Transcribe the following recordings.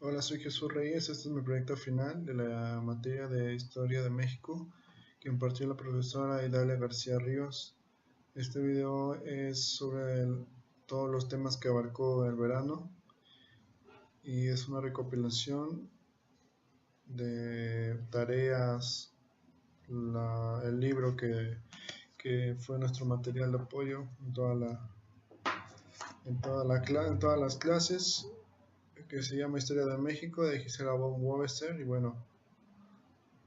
Hola, soy Jesús Reyes. Este es mi proyecto final de la materia de Historia de México que impartió la profesora Idalia García Ríos. Este video es sobre todos los temas que abarcó el verano y es una recopilación de tareas, el libro que fue nuestro material de apoyo en todas las clases, que se llama Historia de México de Gisela von Webster. Y bueno,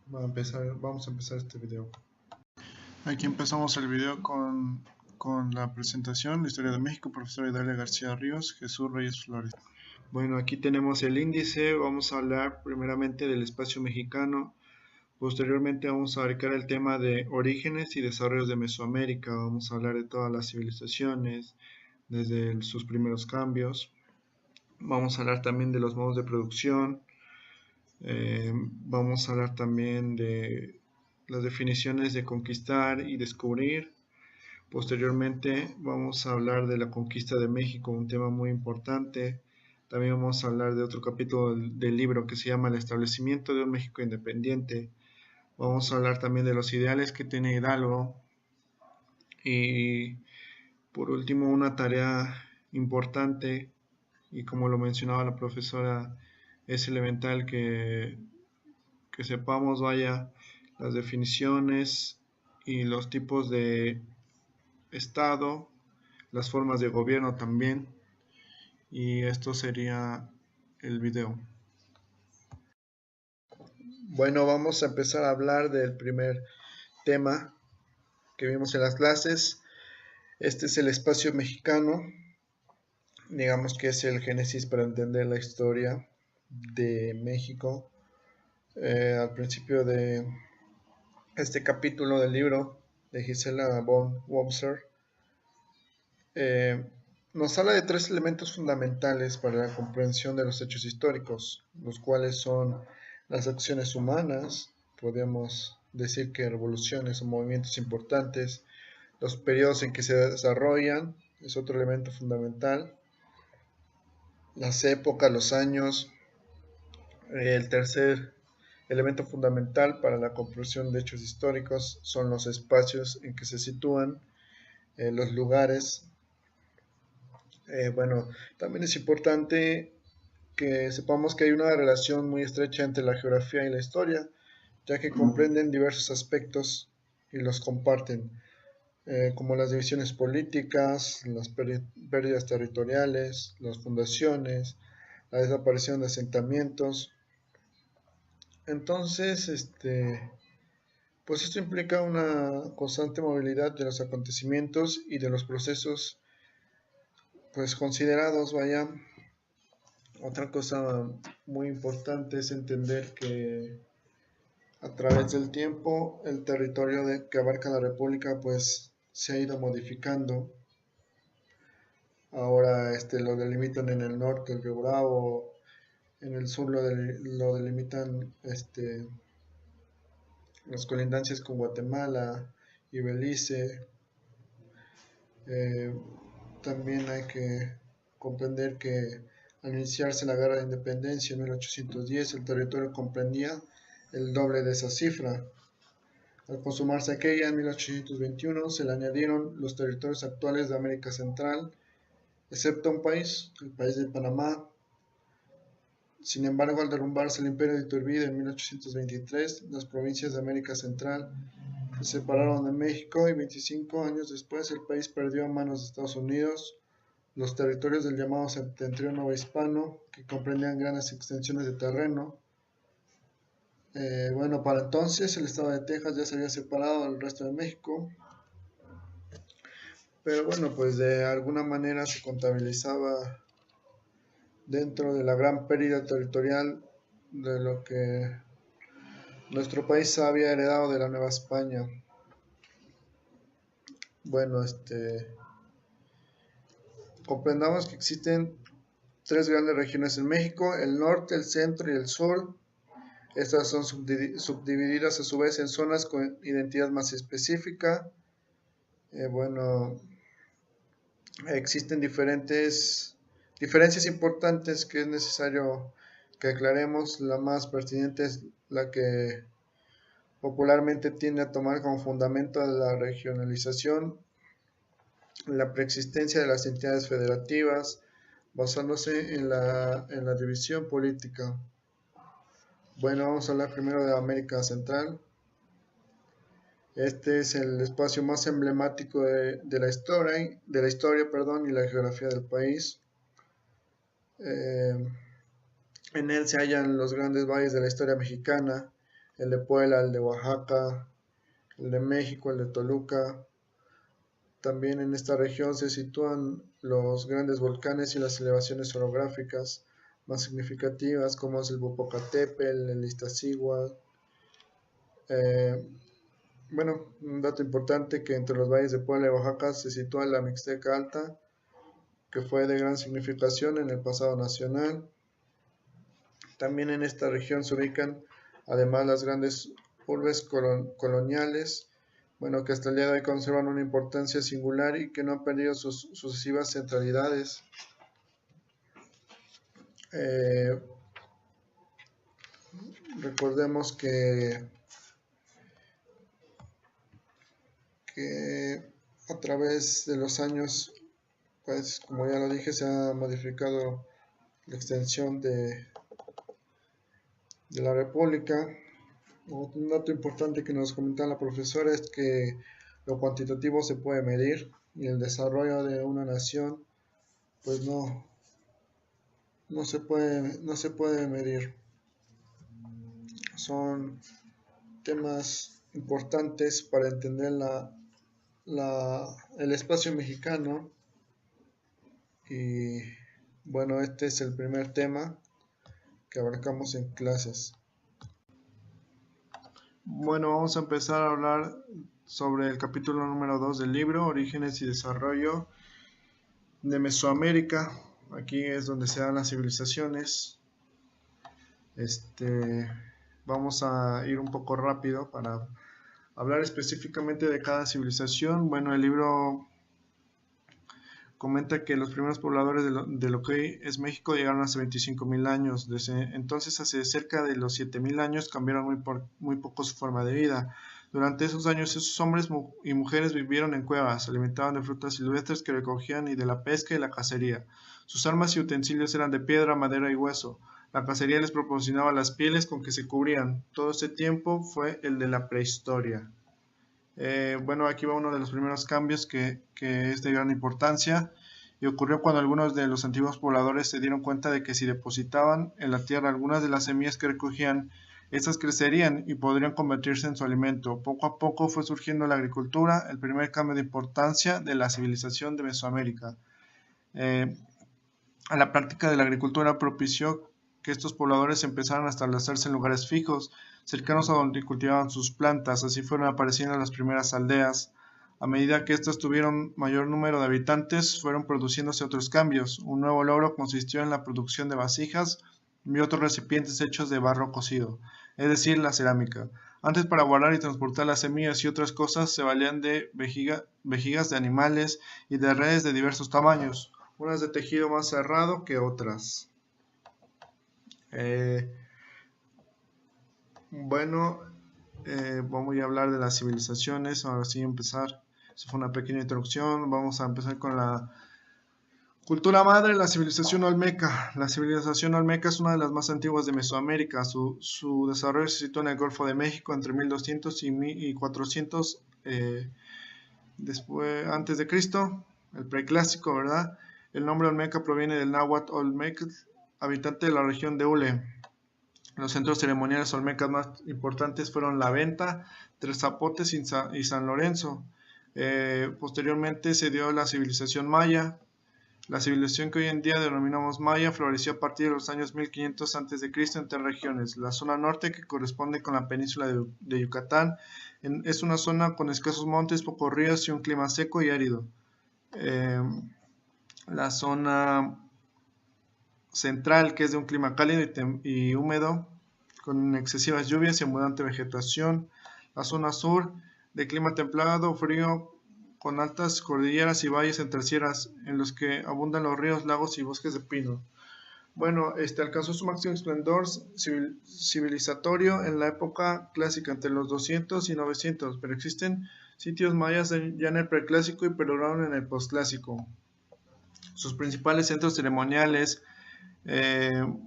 vamos a empezar este video. Aquí empezamos el video con la presentación, la Historia de México, profesora Idalia García Ríos, Jesús Reyes Flores. Bueno, aquí tenemos el índice. Vamos a hablar primeramente del espacio mexicano. Posteriormente vamos a abarcar el tema de orígenes y desarrollos de Mesoamérica. Vamos a hablar de todas las civilizaciones, desde sus primeros cambios. Vamos a hablar también de los modos de producción. Vamos a hablar también de las definiciones de conquistar y descubrir. Posteriormente vamos a hablar de la conquista de México, un tema muy importante. También vamos a hablar de otro capítulo del libro que se llama El establecimiento de un México independiente. Vamos a hablar también de los ideales que tiene Hidalgo. Y por último, una tarea importante, y como lo mencionaba la profesora, es elemental que sepamos, vaya, las definiciones y los tipos de Estado, las formas de gobierno también. Y esto sería el video. Bueno, vamos a empezar a hablar del primer tema que vimos en las clases. Este es el espacio mexicano. Digamos que es el génesis para entender la historia de México. Al principio de este capítulo del libro de Gisela von Webster, nos habla de tres elementos fundamentales para la comprensión de los hechos históricos, los cuales son las acciones humanas, podemos decir que revoluciones o movimientos importantes, los periodos en que se desarrollan, es otro elemento fundamental, las épocas, los años. El tercer elemento fundamental para la comprensión de hechos históricos son los espacios en que se sitúan, los lugares. Bueno, también es importante que sepamos que hay una relación muy estrecha entre la geografía y la historia, ya que comprenden diversos aspectos y los comparten, como las divisiones políticas, las pérdidas territoriales, las fundaciones, la desaparición de asentamientos. Entonces, pues esto implica una constante movilidad de los acontecimientos y de los procesos, pues considerados, vaya. Otra cosa muy importante es entender que a través del tiempo el territorio que abarca la República pues se ha ido modificando. Ahora lo delimitan en el norte el Río Bravo, en el sur lo delimitan las colindancias con Guatemala y Belice. También hay que comprender que al iniciarse la Guerra de Independencia en 1810, el territorio comprendía el doble de esa cifra. Al consumarse aquella en 1821, se le añadieron los territorios actuales de América Central, excepto un país, el país de Panamá. Sin embargo, al derrumbarse el Imperio de Iturbide en 1823, las provincias de América Central se separaron de México y 25 años después el país perdió a manos de Estados Unidos los territorios del llamado Septentrión Novohispano, que comprendían grandes extensiones de terreno. Bueno, para entonces el estado de Texas ya se había separado del resto de México, pero bueno, pues de alguna manera se contabilizaba dentro de la gran pérdida territorial de lo que nuestro país había heredado de la Nueva España. Bueno, comprendamos que existen tres grandes regiones en México: el norte, el centro y el sur. Estas son subdivididas a su vez en zonas con identidad más específica. Bueno, existen diferencias importantes que es necesario que aclaremos, la más pertinente es la que popularmente tiende a tomar como fundamento de la regionalización la preexistencia de las entidades federativas, basándose en la división política. Bueno, vamos a hablar primero de América Central. Este es el espacio más emblemático de la historia, y la geografía del país. En él se hallan los grandes valles de la historia mexicana, el de Puebla, el de Oaxaca, el de México, el de Toluca. También en esta región se sitúan los grandes volcanes y las elevaciones orográficas más significativas, como es el Popocatépetl, el Iztaccíhuatl. Bueno, un dato importante que entre los valles de Puebla y Oaxaca se sitúa la Mixteca Alta, que fue de gran significación en el pasado nacional. También en esta región se ubican además las grandes urbes coloniales, bueno, que hasta el día de hoy conservan una importancia singular y que no han perdido sus sucesivas centralidades. Recordemos que a través de los años, pues como ya lo dije, se ha modificado la extensión de la República. Un dato importante que nos comentaba la profesora es que lo cuantitativo se puede medir y el desarrollo de una nación pues no se puede medir. Son temas importantes para entender el espacio mexicano. Y bueno, este es el primer tema que abarcamos en clases. Bueno, vamos a empezar a hablar sobre el capítulo número 2 del libro, Orígenes y Desarrollo de Mesoamérica. Aquí es donde se dan las civilizaciones. Vamos a ir un poco rápido para hablar específicamente de cada civilización. Bueno, el libro comenta que los primeros pobladores de lo que hoy es México llegaron hace 25.000 años. Desde entonces, hace cerca de los 7.000 años, cambiaron muy poco su forma de vida. Durante esos años, esos hombres y mujeres vivieron en cuevas, se alimentaban de frutas silvestres que recogían y de la pesca y la cacería. Sus armas y utensilios eran de piedra, madera y hueso. La cacería les proporcionaba las pieles con que se cubrían. Todo este tiempo fue el de la prehistoria. Bueno, aquí va uno de los primeros cambios que es de gran importancia y ocurrió cuando algunos de los antiguos pobladores se dieron cuenta de que si depositaban en la tierra algunas de las semillas que recogían, estas crecerían y podrían convertirse en su alimento. Poco a poco fue surgiendo la agricultura, el primer cambio de importancia de la civilización de Mesoamérica. La práctica de la agricultura propició que estos pobladores empezaran a establecerse en lugares fijos, cercanos a donde cultivaban sus plantas. Así fueron apareciendo las primeras aldeas. A medida que éstas tuvieron mayor número de habitantes, fueron produciéndose otros cambios. Un nuevo logro consistió en la producción de vasijas y otros recipientes hechos de barro cocido, es decir, la cerámica. Antes, para guardar y transportar las semillas y otras cosas, se valían de vejigas de animales y de redes de diversos tamaños, unas de tejido más cerrado que otras. Bueno, vamos a hablar de las civilizaciones. Ahora sí empezar. Eso fue una pequeña introducción. Vamos a empezar con la cultura madre, la civilización olmeca. La civilización olmeca es una de las más antiguas de Mesoamérica. Su desarrollo se sitúa en el Golfo de México entre 1200 y 400 antes de Cristo, el preclásico, ¿verdad? El nombre olmeca proviene del náhuatl Olmectl, habitante de la región de Ule. Los centros ceremoniales olmecas más importantes fueron La Venta, Tres Zapotes y San Lorenzo. Posteriormente se dio la civilización maya. La civilización que hoy en día denominamos maya floreció a partir de los años 1500 a.C. en tres regiones. La zona norte, que corresponde con la península de Yucatán, es una zona con escasos montes, pocos ríos y un clima seco y árido. La zona central, que es de un clima cálido y húmedo, con excesivas lluvias y abundante vegetación. La zona sur, de clima templado, frío, con altas cordilleras y valles entre sierras, en los que abundan los ríos, lagos y bosques de pino. Bueno, alcanzó su máximo esplendor civilizatorio en la época clásica, entre los 200 y 900, pero existen sitios mayas ya en el preclásico y perduraron en el posclásico. Sus principales centros ceremoniales en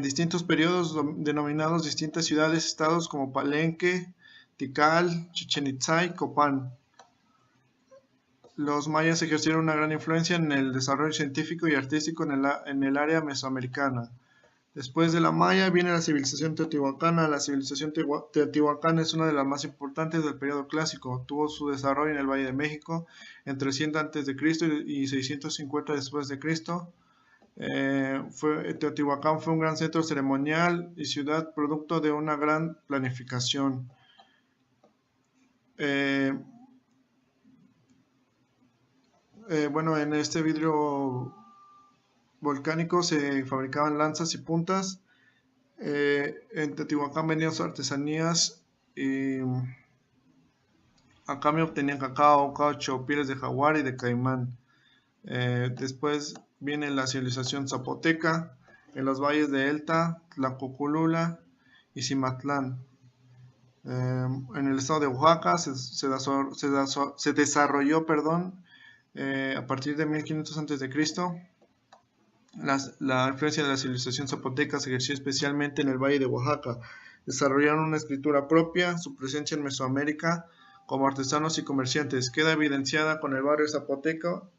distintos periodos denominados distintas ciudades, estados como Palenque, Tikal, Chichén Itzá y Copán. Los mayas ejercieron una gran influencia en el desarrollo científico y artístico en el área mesoamericana. Después de la maya viene la civilización teotihuacana. La civilización teotihuacana es una de las más importantes del periodo clásico. Tuvo su desarrollo en el Valle de México en 300 a.C. y 650 después de Cristo. Teotihuacán fue un gran centro ceremonial y ciudad producto de una gran planificación. Bueno, en este vidrio volcánico se fabricaban lanzas y puntas. En Teotihuacán vendían sus artesanías y a cambio obtenían cacao, caucho, pieles de jaguar y de caimán. Después viene la civilización zapoteca en los valles de Elta, Tlacoculula y Cimatlán. En el estado de Oaxaca se desarrolló a partir de 1500 a.C. La influencia de la civilización zapoteca se ejerció especialmente en el Valle de Oaxaca. Desarrollaron una escritura propia. Su presencia en Mesoamérica como artesanos y comerciantes queda evidenciada con el barrio zapoteco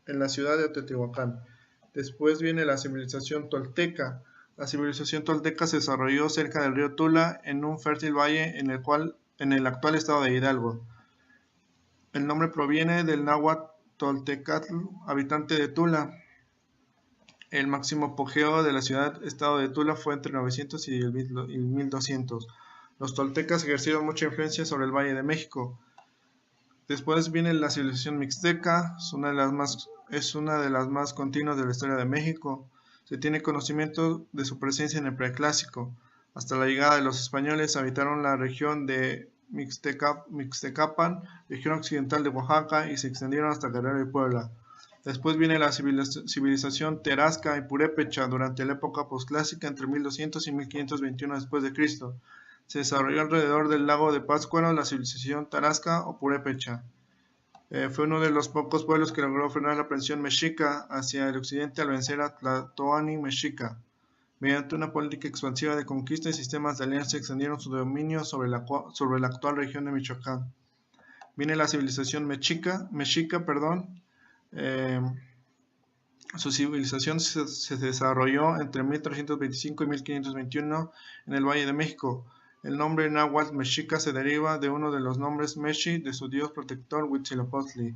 en la ciudad de Teotihuacán. Después viene la civilización tolteca. La civilización tolteca se desarrolló cerca del río Tula en un fértil valle en el actual estado de Hidalgo. El nombre proviene del náhuatl Toltecatl, habitante de Tula. El máximo apogeo de la ciudad-estado de Tula fue entre 900 y el 1200. Los toltecas ejercieron mucha influencia sobre el Valle de México. Después viene la civilización mixteca, es una de las más continuas de la historia de México. Se tiene conocimiento de su presencia en el preclásico. Hasta la llegada de los españoles habitaron la región de Mixtecapan, región occidental de Oaxaca, y se extendieron hasta Guerrero y Puebla. Después viene la civilización Tarasca y Purépecha durante la época posclásica entre 1200 y 1521 después de Cristo. Se desarrolló alrededor del lago de Pátzcuaro la civilización Tarasca o Purépecha. Fue uno de los pocos pueblos que logró frenar la presión mexica hacia el occidente al vencer a Tlatoani mexica. Mediante una política expansiva de conquista y sistemas de alianza extendieron su dominio sobre la actual región de Michoacán. Viene la civilización mexica. Su civilización se desarrolló entre 1325 y 1521 en el Valle de México. El nombre náhuatl mexica se deriva de uno de los nombres Meshi de su dios protector Huitzilopochtli.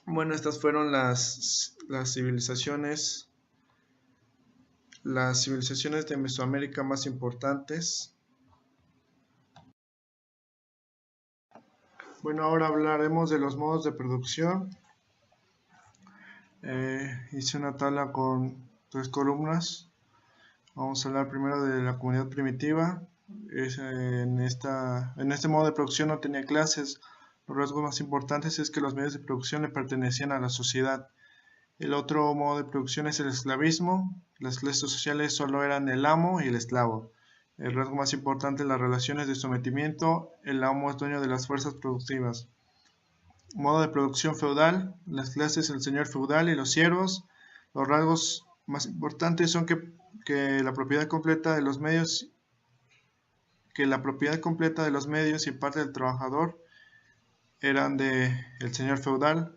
Bueno, estas fueron las civilizaciones de Mesoamérica más importantes. Bueno, ahora hablaremos de los modos de producción. Hice una tabla con 3 columnas. Vamos a hablar primero de la comunidad primitiva. En este modo de producción no tenía clases. Los rasgos más importantes es que los medios de producción le pertenecían a la sociedad. El otro modo de producción es el esclavismo. Las clases sociales solo eran el amo y el esclavo. El rasgo más importante es las relaciones de sometimiento. El amo es dueño de las fuerzas productivas. Modo de producción feudal. Las clases, el señor feudal y los siervos. Los rasgos más importantes son que la propiedad completa de los medios y parte del trabajador eran del señor feudal.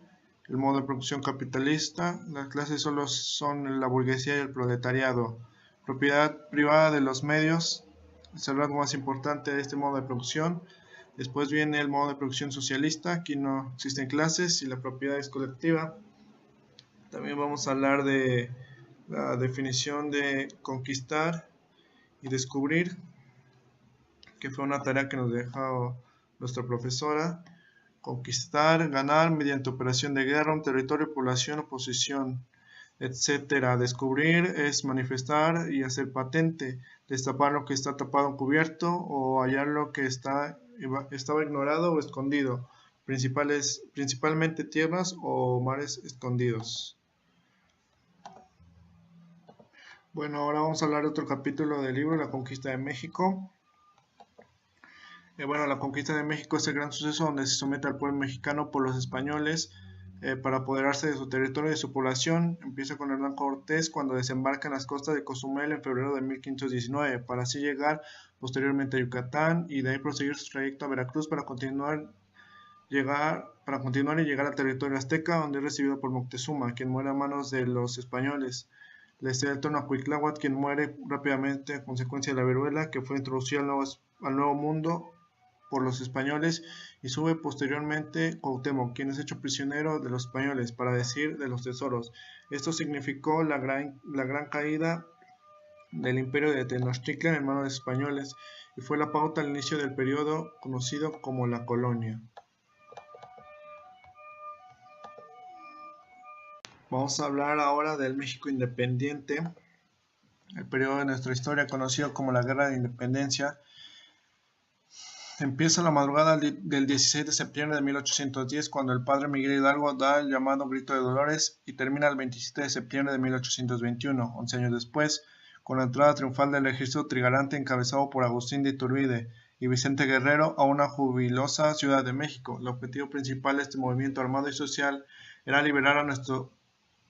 El modo de producción capitalista. Las clases solo son la burguesía y el proletariado. Propiedad privada de los medios es el rasgo más importante de este modo de producción. Después viene el modo de producción socialista. Aquí no existen clases y la propiedad es colectiva. También vamos a hablar de la definición de conquistar y descubrir, que fue una tarea que nos dejó nuestra profesora. Conquistar, ganar mediante operación de guerra, un territorio, población o posición, etc. Descubrir es manifestar y hacer patente, destapar lo que está tapado o cubierto, o hallar lo que estaba ignorado o escondido. principalmente tierras o mares escondidos. Bueno, ahora vamos a hablar de otro capítulo del libro, La Conquista de México. Bueno, la conquista de México es el gran suceso donde se somete al pueblo mexicano por los españoles para apoderarse de su territorio y de su población. Empieza con Hernán Cortés cuando desembarca en las costas de Cozumel en febrero de 1519, para así llegar posteriormente a Yucatán y de ahí proseguir su trayecto a Veracruz para continuar y llegar al territorio azteca, donde es recibido por Moctezuma, quien muere a manos de los españoles. La historia del trono a Cuitláhuac, quien muere rápidamente a consecuencia de la viruela, que fue introducida al nuevo mundo por los españoles, y sube posteriormente Cuauhtémoc, quien es hecho prisionero de los españoles, para decir de los tesoros. Esto significó la gran caída del imperio de Tenochtitlan en manos de los españoles, y fue la pauta al inicio del periodo conocido como la colonia. Vamos a hablar ahora del México independiente, el periodo de nuestra historia conocido como la Guerra de Independencia. Empieza la madrugada del 16 de septiembre de 1810, cuando el padre Miguel Hidalgo da el llamado Grito de Dolores, y termina el 27 de septiembre de 1821, 11 años después, con la entrada triunfal del ejército trigarante encabezado por Agustín de Iturbide y Vicente Guerrero a una jubilosa Ciudad de México. El objetivo principal de este movimiento armado y social era liberar a nuestro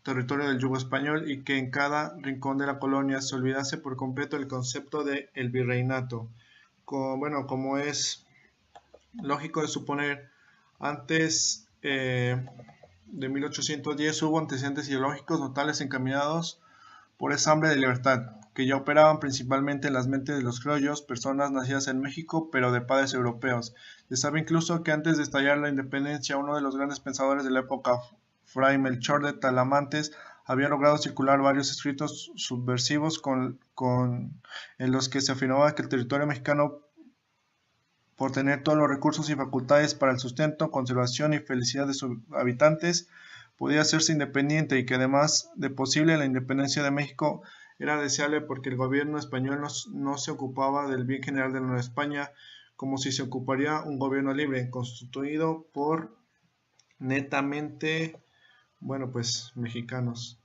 territorio del yugo español y que en cada rincón de la colonia se olvidase por completo el concepto de el virreinato. Como es lógico de suponer, antes de 1810 hubo antecedentes ideológicos notables encaminados por esa hambre de libertad, que ya operaban principalmente en las mentes de los criollos, personas nacidas en México, pero de padres europeos. Se sabe incluso que antes de estallar la independencia, uno de los grandes pensadores de la época, Fray Melchor de Talamantes, había logrado circular varios escritos subversivos en los que se afirmaba que el territorio mexicano, por tener todos los recursos y facultades para el sustento, conservación y felicidad de sus habitantes, podía hacerse independiente, y que además de posible la independencia de México era deseable porque el gobierno español no se ocupaba del bien general de la Nueva España como si se ocuparía un gobierno libre, constituido por netamente, mexicanos.